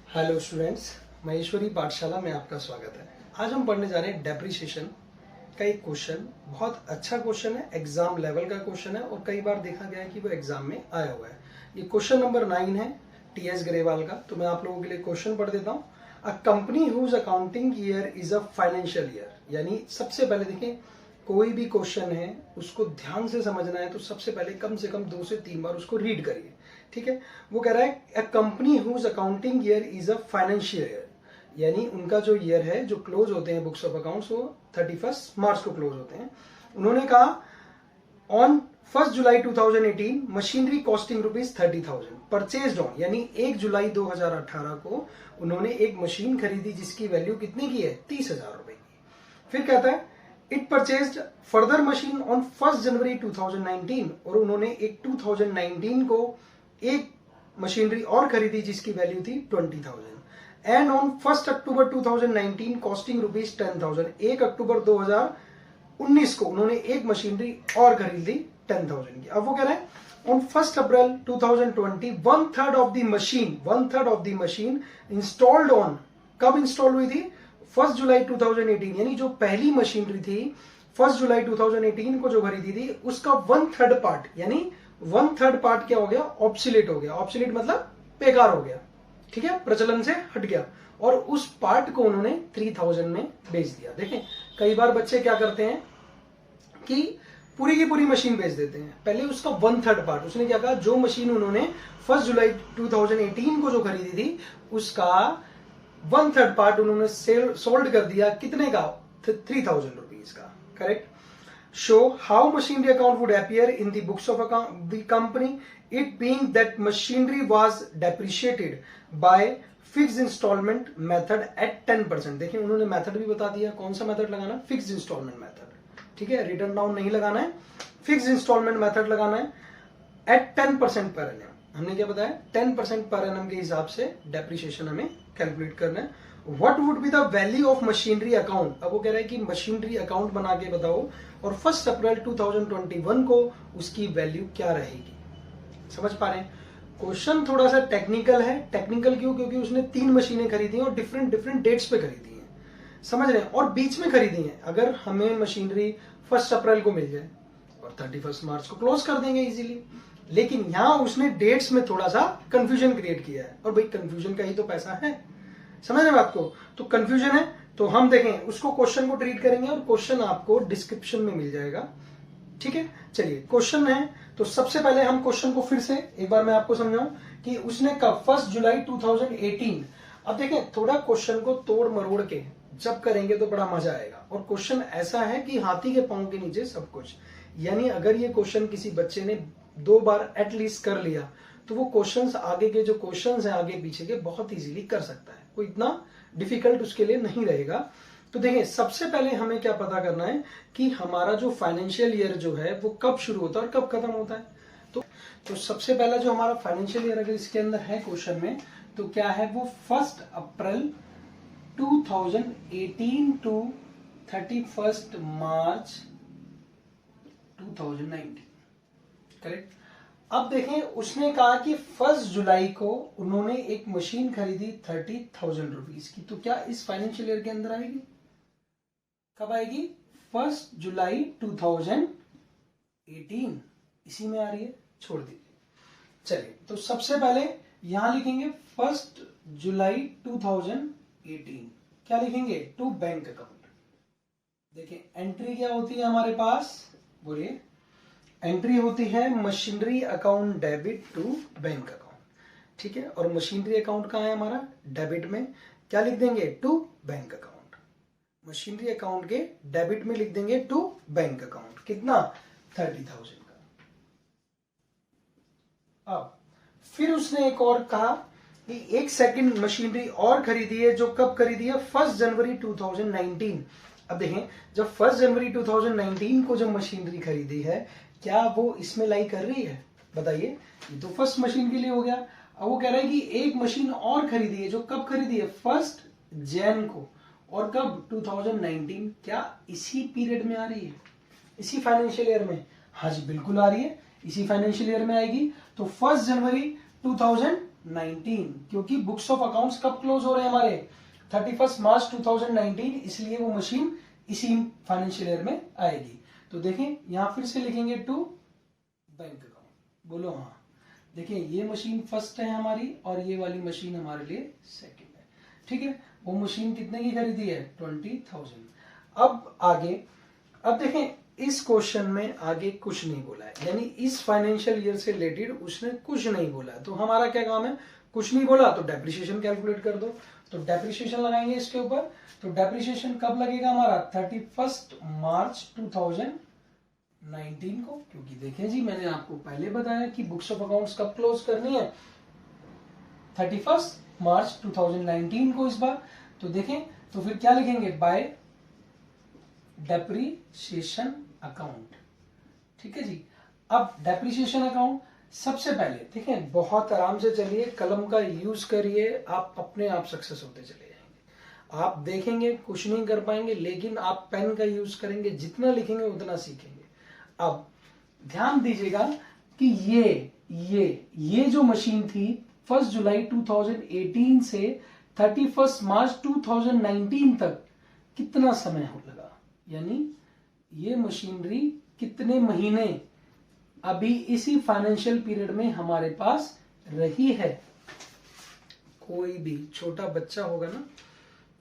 Hello students, Maheshwari पाठशाला में आपका स्वागत है। आज हम पढ़ने जा रहे हैं डेप्रिसिएशन का एक क्वेश्चन। बहुत अच्छा क्वेश्चन है, एग्जाम लेवल का क्वेश्चन है और कई बार देखा गया है कि वो एग्जाम में आया हुआ है। ये क्वेश्चन नंबर 9 है टीएस ग्रेवाल का। तो मैं आप लोगों के लिए क्वेश्चन पढ़ देता हूँ। A company whose accounting year is a financial year. यानी सबसे पहले देखिए, कोई भी क्वेश्चन है उसको ध्यान से समझना है तो सबसे पहले कम से कम 2 से 3 बार उसको रीड करिए। ठीक है, वो कह रहा है a company whose accounting year is a financial year, यानी उनका जो ईयर है, जो क्लोज होते हैं बुक्स ऑफ अकाउंट्स, वो 31 मार्च को क्लोज होते हैं। उन्होंने कहा on 1 July 2018 machinery costing ₹30,000 purchased on, यानी 1 जुलाई 2018 को उन्होंने एक मशीन खरीदी जिसकी वैल्यू कितने की है, 30,000 रुपए की। फिर कहता है it purchased further machine on 1 जनवरी 2019, और उन्होंने एक 2019 को एक मशीनरी और खरीदी जिसकी वैल्यू थी 20,000। एंड ऑन 1 अक्टूबर 2019 कॉस्टिंग ₹10,000, 1 अक्टूबर 2019 को उन्होंने एक मशीनरी और खरीद ली 10,000 की। अब वो कह रहे हैं on 1 April 2020 one third of the machine installed on, कब इंस्टॉल हुई थी, 1 जुलाई 2018, यानी जो पहली मशीनरी थी 1 जुलाई 2018 को जो खरीदी थी उसका 1/3 पार्ट, यानी 1/3 पार्ट क्या हो गया, ऑब्सोलेट हो गया। ऑब्सोलेट मतलब बेकार हो गया, ठीक है, प्रचलन से हट गया, और उस पार्ट को उन्होंने 3000 में बेच दिया। देखें, कई बार बच्चे क्या करते हैं कि पूरी की पूरी मशीन बेच देते हैं। पहले उसका 1/3 पार्ट, उसने क्या कहा, जो मशीन उन्होंने 1 जुलाई 2018 को जो खरीदी थी उसका 1/3 पार्ट उन्होंने सोल्ड कर दिया, कितने का, 3000 रुपीज का। Correct. Show how machinery account would appear in the books of account the company, it being that machinery was depreciated by fixed installment method at 10%। देखिए, उन्होंने मेथड भी बता दिया, कौन सा मेथड लगाना, फिक्स्ड इंस्टॉलमेंट मेथड। ठीक है, रिटर्न डाउन नहीं लगाना है, फिक्स्ड इंस्टॉलमेंट मेथड लगाना है एट 10% पर एनम। हमने क्या बताया, 10% पर एनम के हिसाब से डेप्रिसिएशन हमें कैलकुलेट करना है। What would be the value of machinery account, अब वो कह रहा है कि मशीनरी अकाउंट बना के बताओ और 1 अप्रैल 2021 को उसकी वैल्यू क्या रहेगी। समझ पा रहे हैं, क्वेश्चन थोड़ा सा टेक्निकल है। टेक्निकल क्यों, क्योंकि उसने 3 मशीनें खरीदी हैं और डिफरेंट डिफरेंट डेट्स पे खरीदी हैं, समझ रहे हैं, और बीच में खरीदी हैं। अगर हमें मशीनरी 1 अप्रैल को मिल जाए और 31 मार्च को क्लोज कर देंगे इजीली, लेकिन यहां उसने डेट्स में थोड़ा सा कंफ्यूजन क्रिएट किया है, और भाई कंफ्यूजन का ही तो पैसा है, समझ रहे बात को। तो कंफ्यूजन है, तो हम देखें उसको, क्वेश्चन को ट्रीट करेंगे और क्वेश्चन आपको डिस्क्रिप्शन में मिल जाएगा। ठीक है, चलिए क्वेश्चन है। तो सबसे पहले हम क्वेश्चन को फिर से एक बार मैं आपको समझाऊं कि उसने कब, 1 जुलाई 2018। अब देखें, थोड़ा क्वेश्चन को तोड़ मरोड़ के जब करेंगे तो बड़ा मजा आएगा। और क्वेश्चन ऐसा है कि हाथी के पांव के नीचे सब कुछ, यानी अगर ये क्वेश्चन किसी बच्चे ने 2 बार एटलीस्ट कर लिया तो वो क्वेश्चंस आगे के जो क्वेश्चंस हैं आगे पीछे के बहुत इजीली कर सकता है, कोई इतना डिफिकल्ट उसके लिए नहीं रहेगा। तो देखिए, सबसे पहले हमें क्या पता करना है कि हमारा जो फाइनेंशियल ईयर जो है वो कब शुरू होता है और कब खत्म होता है। तो सबसे पहला जो हमारा फाइनेंशियल ईयर अगर इसके अंदर है क्वेश्चन में, तो क्या है वो 1 अप्रैल 2018 टू 31 मार्च 2019। करेक्ट। अब देखें, उसने कहा कि 1 जुलाई को उन्होंने एक मशीन खरीदी 30,000 रुपीज की। तो क्या इस फाइनेंशियल ईयर के अंदर आएगी, कब आएगी, 1 जुलाई 2018, इसी में आ रही है, छोड़ दीजिए। चलिए, तो सबसे पहले यहां लिखेंगे 1 जुलाई 2018, क्या लिखेंगे, टू बैंक अकाउंट। देखिए, एंट्री क्या होती है हमारे पास, बोलिए, एंट्री होती है machinery account debit to bank account. ठीक है, और मशीनरी अकाउंट कहां है हमारा, डेबिट में, क्या लिख देंगे, to bank account. Machinery account के डेबिट में लिख देंगे टू बैंक अकाउंट, कितना, 30,000 का। अब फिर उसने एक और कहा कि एक सेकंड मशीनरी और खरीदी है, जो कब खरीदी है, 1 जनवरी 2019। अब देखें, जब 1 जनवरी 2019 को जब मशीनरी खरीदी है, क्या वो इसमें लाई कर रही है, बताइए। ये तो फर्स्ट मशीन के लिए हो गया। अब वो कह रहा है कि एक मशीन और खरीदी है, जो कब खरीदी है, 1 जैन को, और कब, 2019। क्या इसी पीरियड में आ रही है, इसी फाइनेंशियल ईयर में? हाँ जी, बिल्कुल आ रही है, इसी फाइनेंशियल ईयर में आएगी। तो 1 जनवरी 2019 2019, क्योंकि बुक्स ऑफ अकाउंट्स कब क्लोज हो रहे हैं हमारे 31 मार्च 2019, इसलिए वो मशीन इसी फाइनेंशियल ईयर में आएगी। तो देखें यहां फिर से लिखेंगे टू बैंक अकाउंट, बोलो हाँ। देखिए ये मशीन फर्स्ट है हमारी और ये वाली मशीन हमारे लिए सेकंड है, ठीक है। वो मशीन कितने की खरीदी है 20,000। अब आगे, अब देखें इस क्वेश्चन में आगे कुछ नहीं बोला है, यानी इस फाइनेंशियल ईयर से रिलेटेड उसने कुछ नहीं बोला है। तो हमारा क्या काम है, कुछ नहीं बोला तो डेप्रिसिएशन कैलकुलेट कर दो। तो डेप्रिसिएशन लगाएंगे इसके ऊपर। तो डेप्रिसिएशन कब लगेगा हमारा 31 मार्च 2019 को, क्योंकि देखें जी मैंने आपको पहले बताया कि बुक्स ऑफ अकाउंट्स कब क्लोज करनी है 31 मार्च 2019 को इस बार। तो देखें तो फिर क्या लिखेंगे, बाय डेप्रिसिएशन अकाउंट, ठीक है जी। अब डेप्रिसिएशन अकाउंट सबसे पहले देखें, बहुत आराम से चलिए, कलम का यूज करिए, आप अपने आप सक्सेस होते चले जाएंगे। आप देखेंगे कुछ नहीं कर पाएंगे, लेकिन आप पेन का यूज करेंगे, जितना लिखेंगे उतना सीखेंगे। अब ध्यान दीजिएगा कि ये जो मशीन थी 1 जुलाई 2018 से 31 मार्च 2019 तक कितना समय हो लगा, यानी ये मशीनरी कितने महीने अभी इसी फाइनेंशियल पीरियड में हमारे पास रही है। कोई भी छोटा बच्चा होगा ना,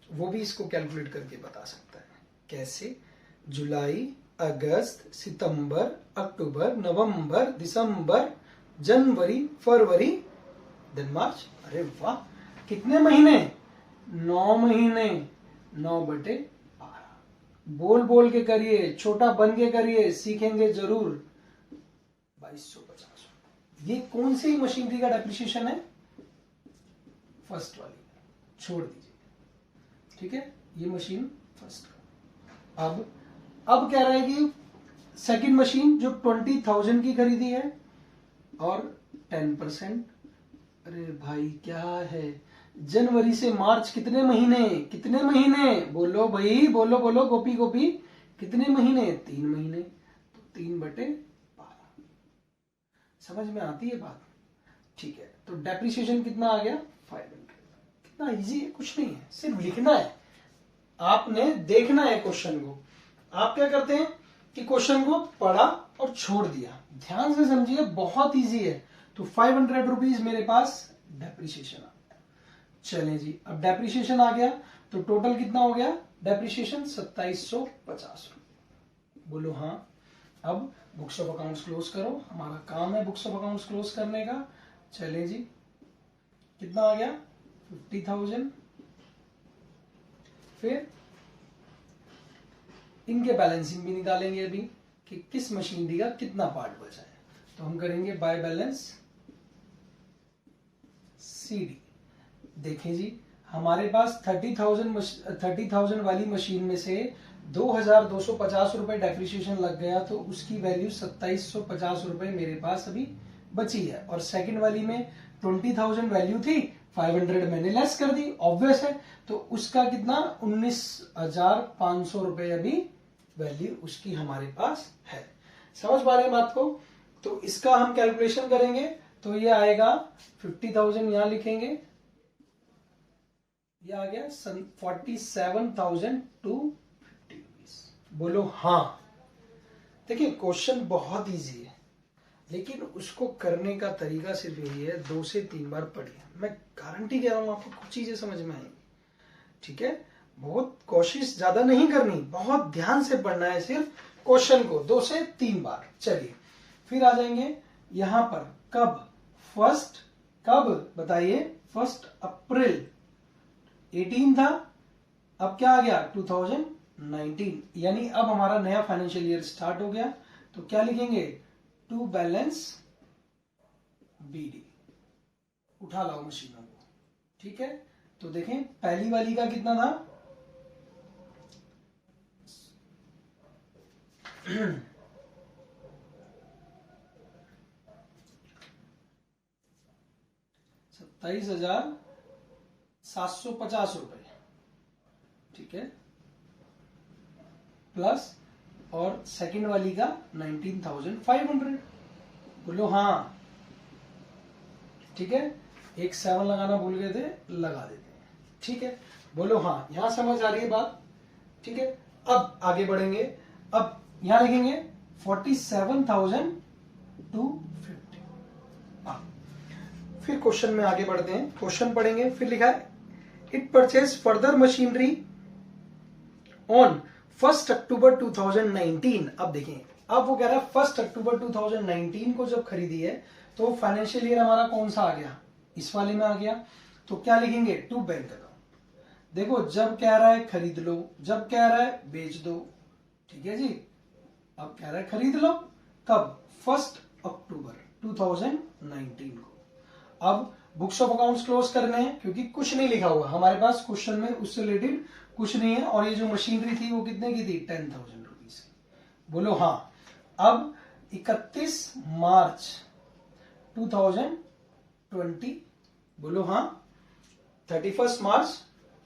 वो भी इसको कैलकुलेट करके बता सकता है। कैसे, जुलाई, अगस्त, सितंबर, अक्टूबर, नवंबर, दिसंबर, जनवरी, फरवरी, देन मार्च। अरे वाह, कितने महीने, 9 महीने, 9/12। बोल बोल के करिए, छोटा बन के करिए, सीखेंगे जरूर। 2250। ये कौन सी मशीनरी का डेप्रिसिएशन है, फर्स्ट वाली, छोड़ दीजिए, ठीक है। ये मशीन फर्स्ट का। अब क्या रहेगी, सेकंड मशीन जो 20,000 की खरीदी है और 10%। अरे भाई क्या है, जनवरी से मार्च कितने महीने, बोलो भाई, बोलो बोलो, गोपी गोपी, कितने महीने, 3 महीने। तो 3/12। समझ में आती है बात, ठीक है। तो डेप्रिसिएशन कितना आ गया 500। कितना इजी है, कुछ नहीं है, सिर्फ लिखना है, आपने देखना है क्वेश्चन को। आप क्या करते हैं कि क्वेश्चन को पढ़ा और छोड़ दिया, ध्यान से समझिए, बहुत इजी है। तो 500 रुपीज मेरे पास डेप्रिसिएशन आ गया। चलें जी, अब डेप्रिसिएशन आ गया तो टोटल कितना हो गया डेप्रिसिएशन, 2750। बोलो हाँ। अब बुक्स ऑफ अकाउंट्स क्लोज करो, हमारा काम है बुक्स ऑफ अकाउंट्स क्लोज करने का। चले जी, कितना आ गया 50,000। फिर इनके बैलेंसिंग भी निकालेंगे अभी कि किस मशीनरी का कितना पार्ट बचा है। तो हम करेंगे बाय बैलेंस सीडी। देखें जी, हमारे पास 30,000 वाली मशीन में से 2,250 रुपए डेप्रिसिएशन लग गया, तो उसकी वैल्यू 2,750 रुपए मेरे पास अभी बची है। और सेकंड वाली में 20,000 वैल्यू थी, 500 मैंने लेस कर दी, ऑब्वियस है। तो उसका कितना 19,500 रुपए अभी वैल्यू उसकी हमारे पास है। समझ पा रहे हैं बात को। तो इसका हम कैलकुलेशन करेंगे, तो ये आएगा 50,000, यहां लिखेंगे, ये आ गया 47,250 रुपीज। बोलो हाँ। देखिए क्वेश्चन बहुत इजी है, लेकिन उसको करने का तरीका सिर्फ यही है, 2 से 3 बार पढ़िए। मैं गारंटी कह रहा हूं आपको कुछ चीजें समझ में आएंगी, ठीक है। बहुत कोशिश ज्यादा नहीं करनी, बहुत ध्यान से पढ़ना है सिर्फ क्वेश्चन को 2 से 3 बार। चलिए फिर आ जाएंगे यहां पर, कब फर्स्ट, कब बताइए, 1 अप्रैल 18 था, अब क्या आ गया 2019, यानी अब हमारा नया फाइनेंशियल ईयर स्टार्ट हो गया। तो क्या लिखेंगे, टू बैलेंस बीडी। उठा लाओ मशीनों को, ठीक है। तो देखें पहली वाली का कितना था 27,750 रुपए, ठीक है, प्लस और सेकंड वाली का 19,500। बोलो हाँ, ठीक है। एक 7 लगाना भूल गए थे, लगा देते हैं। ठीक है, बोलो हाँ, यहां समझ आ रही है बात। ठीक है, अब आगे बढ़ेंगे। अब यहां लिखेंगे 47,250। फिर क्वेश्चन में आगे बढ़ते हैं, क्वेश्चन पढ़ेंगे। फिर लिखा है it purchase further machinery on 1 अक्टूबर 2019। अब देखें, अब वो कह रहा है 1 अक्टूबर 2019 को जब खरीदी है तो फाइनेंशियल ईयर हमारा कौन सा आ गया, इस वाले में आ गया। तो क्या लिखेंगे, टू बैंक अकाउंट। देखो, जब कह रहा है खरीद लो, जब कह रहा है बेच दो। ठीक है जी, अब कह रहा है खरीद लो, कब, 1 अक्टूबर 2019 को। अब बुक्स ऑफ अकाउंट्स क्लोज करने हैं क्योंकि कुछ नहीं लिखा हुआ हमारे पास क्वेश्चन में, उससे रिलेटेड कुछ नहीं है। और ये जो मशीनरी थी वो कितने की थी, 10,000 रुपीज की। बोलो हाँ। अब 31 मार्च 2020, बोलो हाँ। 31 मार्च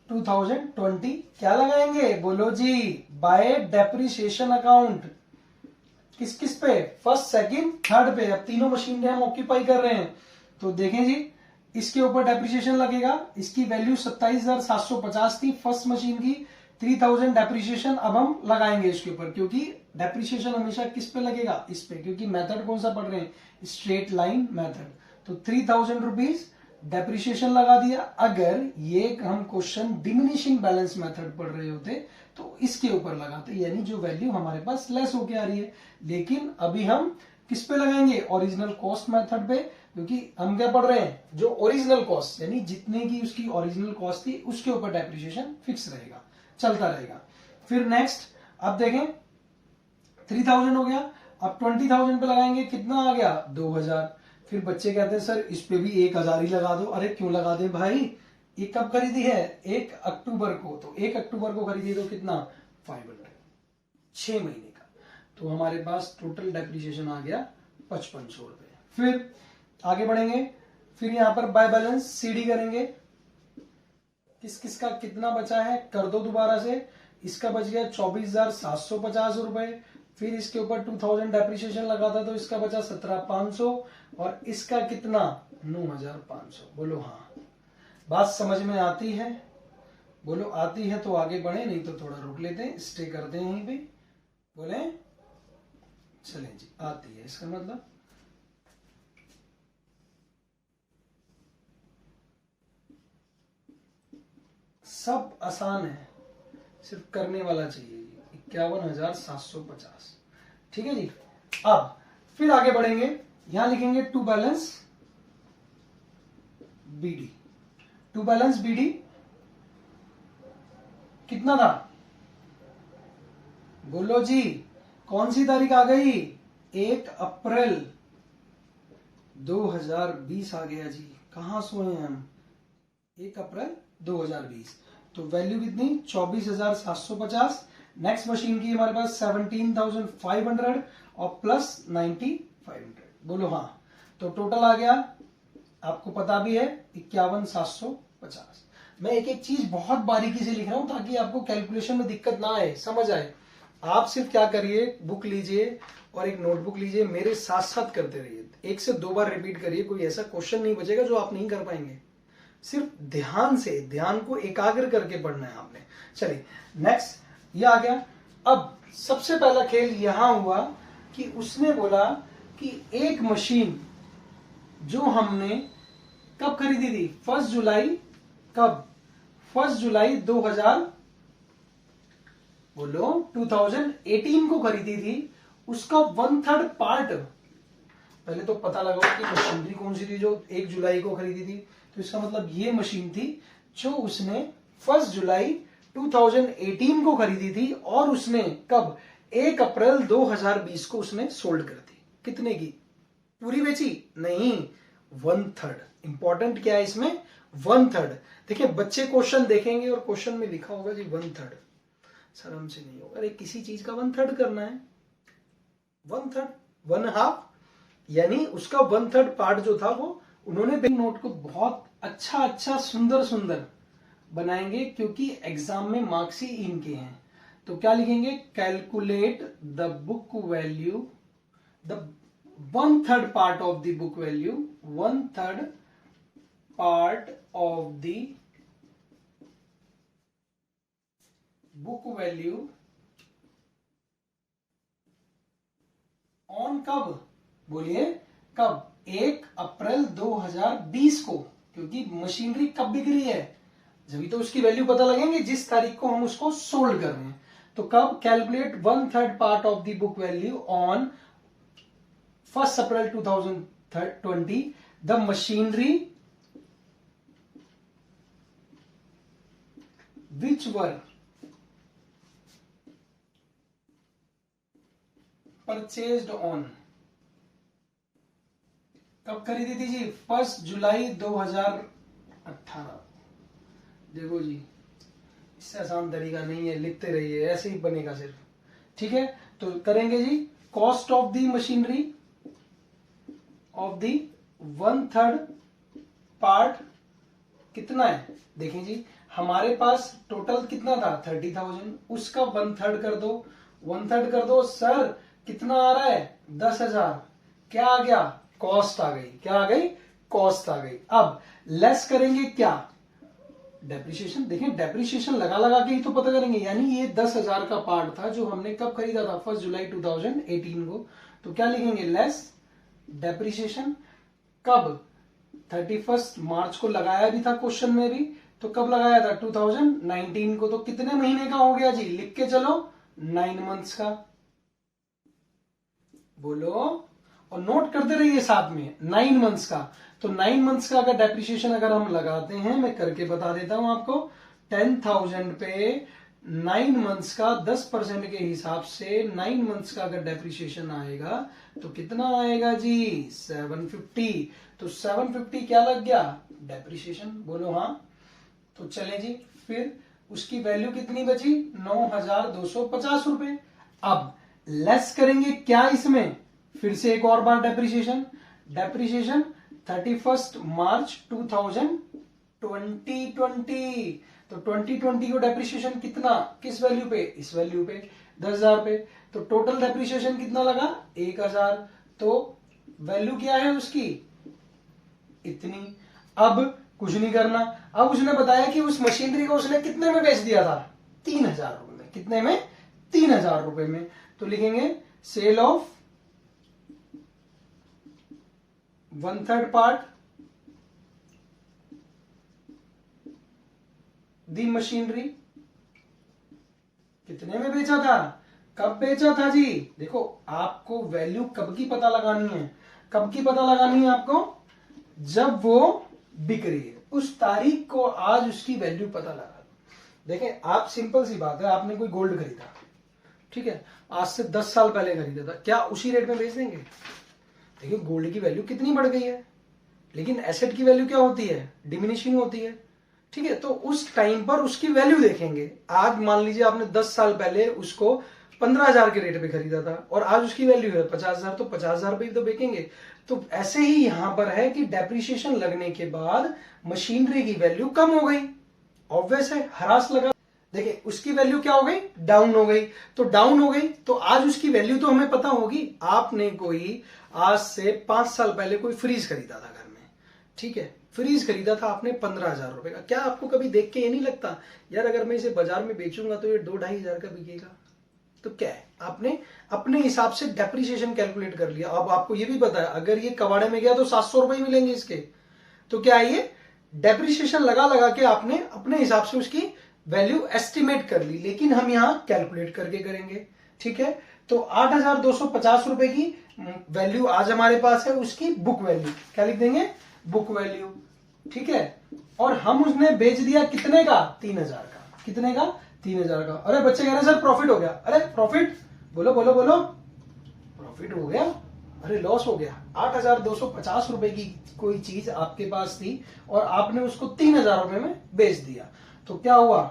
2020 क्या लगाएंगे, बोलो जी, बाय डेप्रिसिएशन अकाउंट। किस किस पे, फर्स्ट, सेकंड, थर्ड पे। अब तीनों मशीन हम ऑक्यूपाई कर रहे हैं, तो देखें जी, इसके ऊपर डेप्रिसिएशन लगेगा। इसकी वैल्यू 27,750 थी फर्स्ट मशीन की, 3,000 डेप्रिसिएशन अब हम लगाएंगे इसके ऊपर, क्योंकि डेप्रिसिएशन हमेशा किस पे लगेगा, इस पे, क्योंकि मेथड कौन सा पढ़ रहे हैं, स्ट्रेट लाइन मेथड। तो 3,000 रुपीज डेप्रिसिएशन लगा दिया। अगर ये हम क्वेश्चन डिमिनिशिंग बैलेंस मेथड पढ़ रहे होते तो इसके ऊपर लगाते, यानी जो वैल्यू हमारे पास लेस होके आ रही है। लेकिन अभी हम किस पे लगाएंगे, ओरिजिनल कॉस्ट मेथड पे, क्योंकि हम क्या पढ़ रहे हैं, जो ओरिजिनल कॉस्ट, यानी जितने की उसकी ओरिजिनल कॉस्ट थी उसके ऊपर डेप्रिसिएशन फिक्स रहेगा, चलता रहेगा। फिर नेक्स्ट, अब देखें 3,000 हो गया, अब 20,000 पे लगाएंगे, कितना आ गया, 2,000। फिर बच्चे कहते हैं सर इस पे भी 1,000 ही लगा दो। अरे क्यों लगा दे भाई, ये कब खरीदी है, 1 अक्टूबर को, तो 1 अक्टूबर को खरीदी तो कितना, 500, 6 महीने का। तो हमारे पास टोटल डेप्रिसिएशन आ गया 5500 रुपए। फिर आगे बढ़ेंगे, फिर यहां पर बाय बैलेंस सीडी करेंगे, किस किस का कितना बचा है कर दो दोबारा से। इसका बच गया 24,750 रुपए। फिर इसके ऊपर 2,000 डेप्रिसिएशन लगा था तो इसका बचा 17,500, और इसका कितना, 9,500। बोलो हाँ, बात समझ में आती है, बोलो आती है तो आगे बढ़े, नहीं तो थोड़ा रुक लेते हैं, स्टे करते हैं यहीं पे। बोले चलें जी, आती है इसका मतलब। सब आसान है, सिर्फ करने वाला चाहिए। 51,750। ठीक है जी। अब फिर आगे बढ़ेंगे, यहां लिखेंगे to balance BD. To balance BD कितना था, बोलो जी, कौन सी तारीख आ गई, 1 अप्रैल 2020 आ गया जी। कहां सोए हैं हम, 1 अप्रैल 2020। तो वैल्यू कितनी, 24,750। नेक्स्ट मशीन की हमारे पास 17,500 और प्लस 9,500। बोलो हाँ, तो टोटल आ गया, आपको पता भी है, 51,750। मैं एक एक चीज बहुत बारीकी से लिख रहा हूं ताकि आपको कैलकुलेशन में दिक्कत ना आए, समझ आए। आप सिर्फ क्या करिए, बुक लीजिए और एक नोटबुक लीजिए, मेरे साथ साथ करते रहिए, 1 से 2 बार रिपीट करिए, कोई ऐसा क्वेश्चन नहीं बचेगा जो आप नहीं कर पाएंगे। सिर्फ ध्यान से, ध्यान को एकाग्र करके पढ़ना है आपने। चलिए नेक्स्ट, ये आ गया। अब सबसे पहला खेल यहां हुआ कि उसने बोला कि एक मशीन जो हमने कब खरीदी थी, 1 जुलाई, कब, 1 जुलाई 2000, बोलो 2018 को खरीदी थी, उसका 1/3 पार्ट। पहले तो पता लगाओ कि मशीनरी कौन सी थी जो 1 जुलाई को खरीदी थी। तो इसका मतलब ये मशीन थी जो उसने 1 जुलाई 2018 को खरीदी थी, और उसने कब, 1 अप्रैल 2020 को उसने सोल्ड कर दी। कितने की, पूरी बेची नहीं, 1/3। इंपॉर्टेंट क्या है इसमें, 1/3। देखिए बच्चे क्वेश्चन देखेंगे और क्वेश्चन में लिखा होगा जी 1/3, सर हमसे नहीं होगा। अरे किसी चीज का 1/3 करना है, 1/3, 1/2, यानी उसका 1/3 पार्ट जो था वो उन्होंने बैंक नोट को बहुत अच्छा सुंदर सुंदर बनाएंगे, क्योंकि एग्जाम में मार्क्स ही इनके हैं। तो क्या लिखेंगे, calculate the book value, the 1/3 part of the book value, 1/3 part of the book value on कब, बोलिए कब, 1 अप्रैल 2020 को, क्योंकि मशीनरी कब बिक रही है, जब तो उसकी वैल्यू पता लगेंगे जिस तारीख को हम उसको सोल्ड कर रहे हैं। तो कब, calculate 1/3 part of the book value on 1 April 2020 the machinery which were purchased on, कब खरीदी थी जी, 1 जुलाई 2018। देखो जी, इससे आसान तरीका नहीं है, लिखते रहिए, ऐसे ही बनेगा सिर्फ। ठीक है, तो करेंगे जी, cost of the machinery of the 1/3 part कितना है, देखिए जी हमारे पास टोटल कितना था 30,000, उसका 1/3 कर दो, 1/3 कर दो सर, कितना आ रहा है 10,000, क्या आ गया, कॉस्ट आ गई, क्या आ गई, कॉस्ट आ गई। अब लेस करेंगे क्या, डेप्रिसिएशन, देखिए डेप्रिसिएशन लगा लगा के ही तो पता करेंगे, यानी ये 10,000 का पार्ट था जो हमने कब खरीदा था, 1 जुलाई 2018 को, तो क्या लिखेंगे, लेस डेप्रिसिएशन, कब 31 मार्च को लगाया भी था क्वेश्चन में भी, तो कब लगाया था 2019 को, तो कितने महीने का हो गया जी, लिख के चलो 9 मंथ्स का, बोलो, और नोट करते रहिए साथ में 9 मंथ्स का। तो 9 मंथ्स का अगर डेप्रिसिएशन अगर हम लगाते हैं, मैं करके बता देता हूं आपको, 10,000 पे 9 मंथ्स का 10% के हिसाब से 9 मंथ्स का अगर डेप्रिसिएशन आएगा तो कितना आएगा जी, 750। तो 750 क्या लग गया, डेप्रिसिएशन, बोलो हाँ। तो चले जी, फिर उसकी वैल्यू कितनी बची, 9,250 रुपए। अब लेस करेंगे क्या इसमें, फिर से एक और बार डेप्रिसिएशन, डेप्रिसिएशन 31 मार्च 2020, तो 2020 को डेप्रिसिएशन कितना, किस वैल्यू पे, इस वैल्यू पे 10,000 पे, तो टोटल डेप्रिसिएशन कितना लगा 1,000, तो वैल्यू क्या है उसकी, इतनी। अब कुछ नहीं करना, अब उसने बताया कि उस मशीनरी को उसने कितने में बेच दिया था, 3,000 रुपए में, कितने में, 3,000 रुपए में, तो लिखेंगे sale of 1/3 part the machinery, कितने में बेचा था, कब बेचा था जी, देखो आपको वैल्यू कब की पता लगानी है, कब की पता लगानी है आपको, जब वो बिक रही है उस तारीख को, आज उसकी वैल्यू पता लगा दो। देखें आप, सिंपल सी बात है, आपने कोई गोल्ड खरीदा, ठीक है, आज से 10 साल पहले खरीदा था, क्या उसी रेट में बेच देंगे, देखिए गोल्ड की वैल्यू कितनी बढ़ गई है, लेकिन एसेट की वैल्यू क्या होती है, डिमिनिशिंग होती है। ठीक है, तो उस टाइम पर उसकी वैल्यू देखेंगे, आज मान लीजिए आपने 10 साल पहले उसको 15,000 के रेट पे खरीदा था और आज उसकी वैल्यू है 50,000, तो 50,000 पे तो बेचेंगे। तो ऐसे ही यहां पर है कि डेप्रिसिएशन लगने के बाद मशीनरी की वैल्यू कम हो गई, ऑब्वियस है, हरास लगा, देखिए उसकी वैल्यू क्या हो गई, डाउन हो गई, तो डाउन हो गई तो आज उसकी वैल्यू तो हमें पता होगी। आपने कोई आज से 5 साल पहले कोई फ्रीज खरीदा था घर में, ठीक है, फ्रीज खरीदा था आपने 15,000 रुपए का, क्या आपको कभी देख के ये नहीं लगता यार अगर मैं इसे बाजार में बेचूंगा तो ये 2-2,500 का बिकेगा, तो क्या है, आपने अपने हिसाब से डेप्रिसिएशन कैलकुलेट कर लिया। अब आपको ये भी पता है अगर ये कबाड़े में गया तो 700 रुपए ही मिलेंगे इसके, तो क्या है ये डेप्रिसिएशन लगा लगा के आपने अपने हिसाब से उसकी वैल्यू एस्टिमेट कर ली, लेकिन हम यहां कैलकुलेट करके करेंगे। ठीक है, तो 8,250 रुपए की वैल्यू आज हमारे पास है, उसकी बुक वैल्यू क्या लिख देंगे, बुक वैल्यू। ठीक है, और हम उसने बेच दिया कितने का, 3,000 का, कितने का, 3,000 का। अरे बच्चे कह रहे सर प्रॉफिट हो गया, अरे प्रॉफिट, बोलो बोलो बोलो, प्रॉफिट हो गया, अरे लॉस हो गया। 8,250 रुपए की कोई चीज आपके पास थी और आपने उसको 3,000 रुपए में बेच दिया, तो क्या हुआ,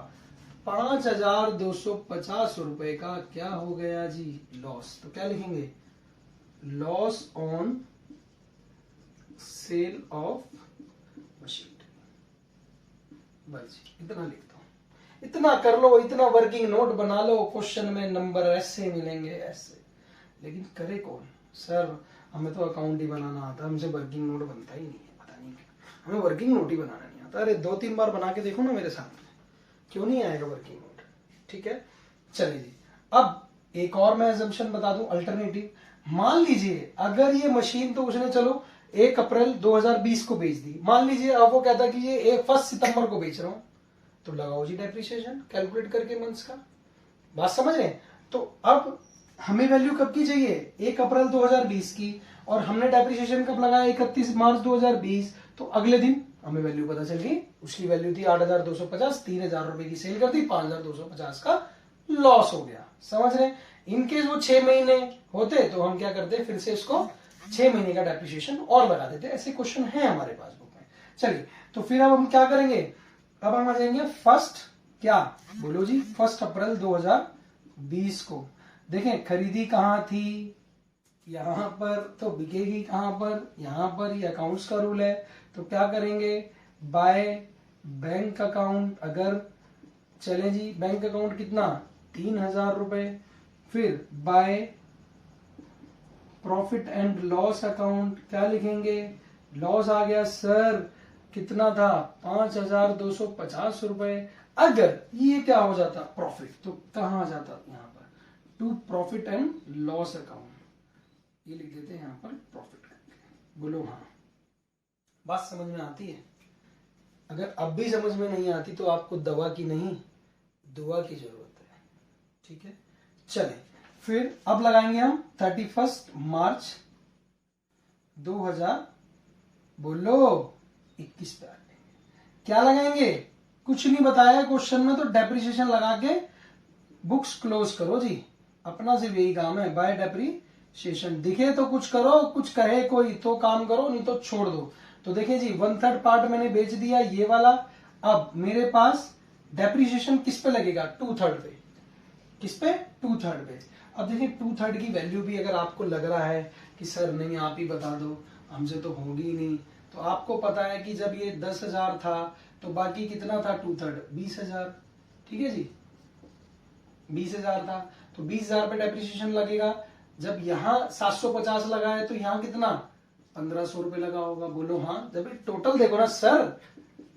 5,250 रुपए का क्या हो गया जी, लॉस। तो क्या लिखेंगे, loss on sale of machinery, बस इतना लिख दो, इतना कर लो, इतना वर्किंग नोट बना लो, क्वेश्चन में नंबर ऐसे मिलेंगे ऐसे। लेकिन करे कौन, सर हमें तो अकाउंट ही बनाना आता है, हमसे वर्किंग नोट बनता ही नहीं है, पता नहीं क्यों। हमें वर्किंग नोट ही बनाना नहीं आता। अरे 2-3 बार बना के देखो ना मेरे सामने, क्यों नहीं आएगा वर्किंग नोट। ठीक है, चलिए जी। अब एक और मैं एजम्पशन बता दूं, अल्टरनेटिव। मान लीजिए अगर ये मशीन तो उसने चलो 1 अप्रैल 2020 को बेच दी, मान लीजिए अब वो कहता कि ये 1 सितंबर को बेच रहा हूं, तो लगाओ जी डेप्रिसिएशन कैलकुलेट करके मंथ्स का। बात समझ रहे हैं? तो अब हमें वैल्यू कब की चाहिए? 1 अप्रैल 2020 की, और हमने डेप्रिसिएशन कब लगाया? 31 मार्च 2020। तो अगले दिन हमें वैल्यू पता चल गई, उसकी वैल्यू थी 8,250, 3,000 रुपए की सेल कर दी, 5,250 का लॉस हो गया। समझ रहे हैं? इनकेस वो 6 महीने होते तो हम क्या करते, फिर से इसको 6 महीने का डेप्रिसिएशन और लगा देते। ऐसे क्वेश्चन है हमारे पास बुक में। चलिए, तो फिर अब हम क्या करेंगे? अब हम आ जाएंगे फर्स्ट, क्या बोलो जी, 1 अप्रैल 2020 को। देखें खरीदी कहां थी, यहां पर, तो बिकेगी कहां पर? यहां पर। ये अकाउंट्स का रूल है, तो क्या करेंगे? By bank account. अगर चले जी, बैंक अकाउंट कितना? 3,000 रुपए। फिर by profit and loss account, क्या लिखेंगे? लॉस आ गया सर, कितना था? 5,250 रुपए। अगर ये क्या हो जाता प्रॉफिट, तो कहां जाता? यहां पर to profit and loss account, ये लिख देते हैं यहां पर प्रॉफिट करके। बोलो हाँ, बात समझ में आती है? अगर अब भी समझ में नहीं आती तो आपको दवा की नहीं, दुआ की जरूरत है। ठीक है, चले फिर अब लगाएंगे हम 31 मार्च 2000, बोलो 21 पे आ जाएंगे। क्या लगाएंगे? कुछ नहीं बताया क्वेश्चन में, तो डेप्रिसिएशन लगा के बुक्स क्लोज करो जी। अपना सिर्फ यही काम है, बाय डेप्रिसिएशन। दिखे तो कुछ करो, कुछ कहे कोई तो काम करो, नहीं तो छोड़ दो। तो देखिए जी, 1/3 पार्ट मैंने बेच दिया, ये वाला। अब मेरे पास डेप्रिसिएशन किस पे लगेगा? 2/3 पे। किस पे? 2/3 पे। अब देखिए 2/3 की वैल्यू भी अगर आपको लग रहा है कि सर नहीं आप ही बता दो, हमसे तो होगी ही नहीं, तो आपको पता है कि जब ये 10,000 था तो बाकी कितना था? 2/3 20,000। ठीक है जी, 20,000 था, तो 20,000 पे डेप्रिसिएशन लगेगा। जब यहाँ 750 लगा है तो यहाँ कितना? 1,500 रुपए लगा होगा। बोलो हाँ। जब ये टोटल देखो ना सर,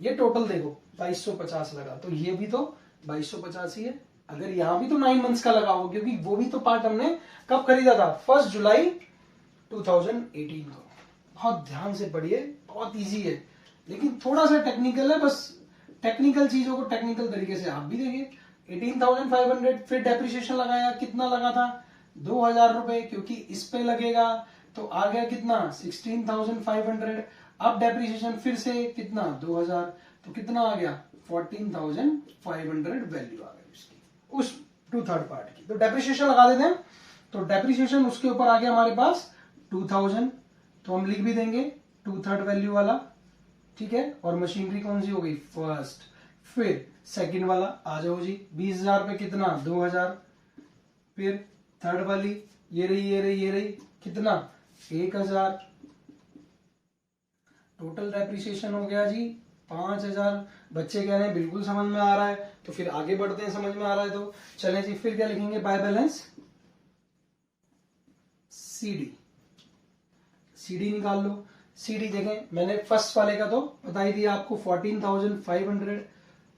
ये टोटल देखो 2,250 लगा, तो ये भी तो 2,250 ही है। अगर यहां भी तो 9 मंथ्स का लगा होगा, क्योंकि वो भी तो पार्ट हमने कब खरीदा था? 1 जुलाई 2018 को। बहुत ध्यान से पढ़िए, बहुत इजी है, लेकिन थोड़ा सा टेक्निकल है। बस टेक्निकल चीजों को टेक्निकल तरीके से आप भी देखिए। 18,500, फिर डेप्रिसिएशन लगाया, कितना लगा था? 2,000 रुपए, क्योंकि इस पे लगेगा, तो आ गया कितना? 16,500। अब डेप्रिसिएशन फिर से कितना? 2,000, तो कितना आ गया? 14,500 वैल्यू आ गई उसकी, उस 2/3 पार्ट की। तो डेप्रिसिएशन लगा देते हैं, तो डेप्रिसिएशन उसके ऊपर आ गया हमारे पास 2,000, तो हम लिख भी देंगे 2/3 वैल्यू वाला। ठीक है, और मशीनरी कौन सी हो गई? फर्स्ट। फिर सेकंड वाला आ जाओ जी, 20,000 पे कितना? 2,000। फिर थर्ड वाली ये रही, ये रही, ये रही, कितना? 1,000। टोटल डेप्रिसिएशन हो गया जी 5,000। बच्चे कह रहे हैं बिल्कुल समझ में आ रहा है, तो फिर आगे बढ़ते हैं, समझ में आ रहा है तो चलें जी। फिर क्या लिखेंगे? By balance CD. सीडी निकाल लो। सीडी देखें, मैंने फर्स्ट वाले का तो बता ही दिया आपको 14,500।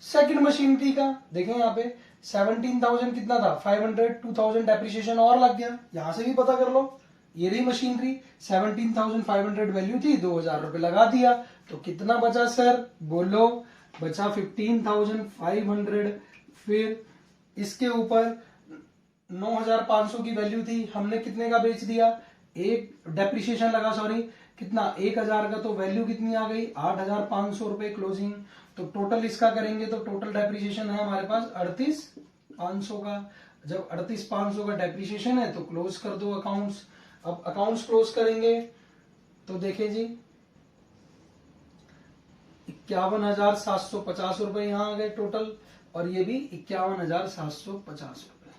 सेकंड मशीनरी का देखें यहाँ पे 17,000 कितना था? 500, 2,000 डेप्रिसिएशन और लग गया, यहां से भी पता कर लो। ये रही मशीनरी, 17,500 वैल्यू थी, 2,000 रुपए लगा दिया, तो कितना बचा सर? बोलो, बचा 15,500। फिर इसके ऊपर 9,500 की वैल्यू थी, हमने कितने का बेच दिया? एक डेप्रिसिएशन लगा, सॉरी, कितना? 1,000 का, तो वैल्यू कितनी आ गई? 8,500 रुपए क्लोजिंग। तो टोटल इसका करेंगे तो टोटल डेप्रिसिएशन है हमारे पास 38,500 का। जब 38,500 का डेप्रिसिएशन है तो क्लोज कर दो अकाउंट्स। अब अकाउंट्स क्लोज करेंगे तो देखें जी 51,750 रुपए यहां आ गए टोटल, और ये भी 51,750 रुपए।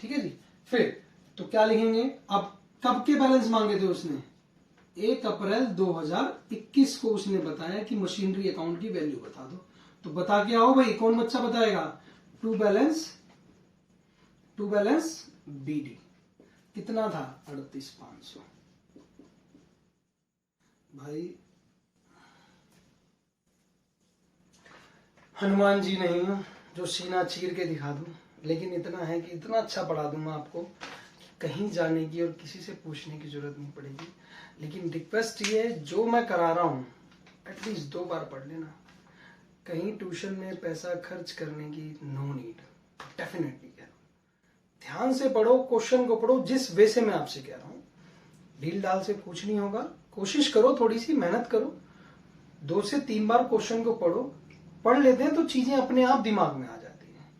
ठीक है जी। फिर तो क्या लिखेंगे? अब कब के बैलेंस मांगे थे उसने? 1 अप्रैल 2021 को उसने बताया कि मशीनरी अकाउंट की वैल्यू बता दो, तो बता के आओ भाई। कौन बच्चा बताएगा? टू बैलेंस बीडी कितना था? 38,500। भाई हनुमान जी नहीं हूँ जो सीना चीर के दिखा दूँ, लेकिन इतना है कि इतना अच्छा पढ़ा दूंगा आपको कि कहीं जाने की और किसी से पूछने की जरूरत नहीं पड़ेगी। लेकिन रिक्वेस्ट ये है, जो मैं करा रहा हूँ एटलीस्ट 2 बार पढ़ लेना। कहीं ट्यूशन में पैसा खर्च करने की नो नीड, डेफिनेटली कह रहा हूँ। ध्यान से पढ़ो, क्वेश्चन को पढ़ो जिस वे से मैं आपसे कह रहा हूँ। ढील डाल से कुछ नहीं होगा, कोशिश करो, थोड़ी सी मेहनत करो, 2 से 3 बार क्वेश्चन को पढ़ो। पढ़ लेते हैं तो चीजें अपने आप दिमाग में आ जाती हैं।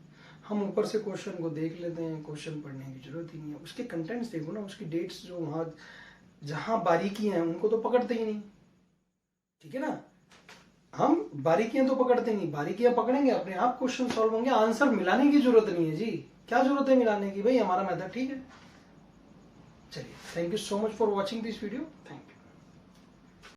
हम ऊपर से क्वेश्चन को देख लेते हैं, क्वेश्चन पढ़ने की जरूरत ही नहीं है। उसके कंटेंट्स देखो ना, उसकी डेट्स जो वहां जहां बारीकी हैं उनको तो पकड़ते ही नहीं, ठीक है ना। हम बारीकियां तो पकड़ते नहीं, बारीकियां पकड़ेंगे अपने आप क्वेश्चन सॉल्व होंगे। आंसर मिलाने की जरूरत नहीं है जी, क्या जरूरत है मिलाने की, भाई हमारा मेथड ठीक है। चलिए, thank you so much for watching this video, thank you.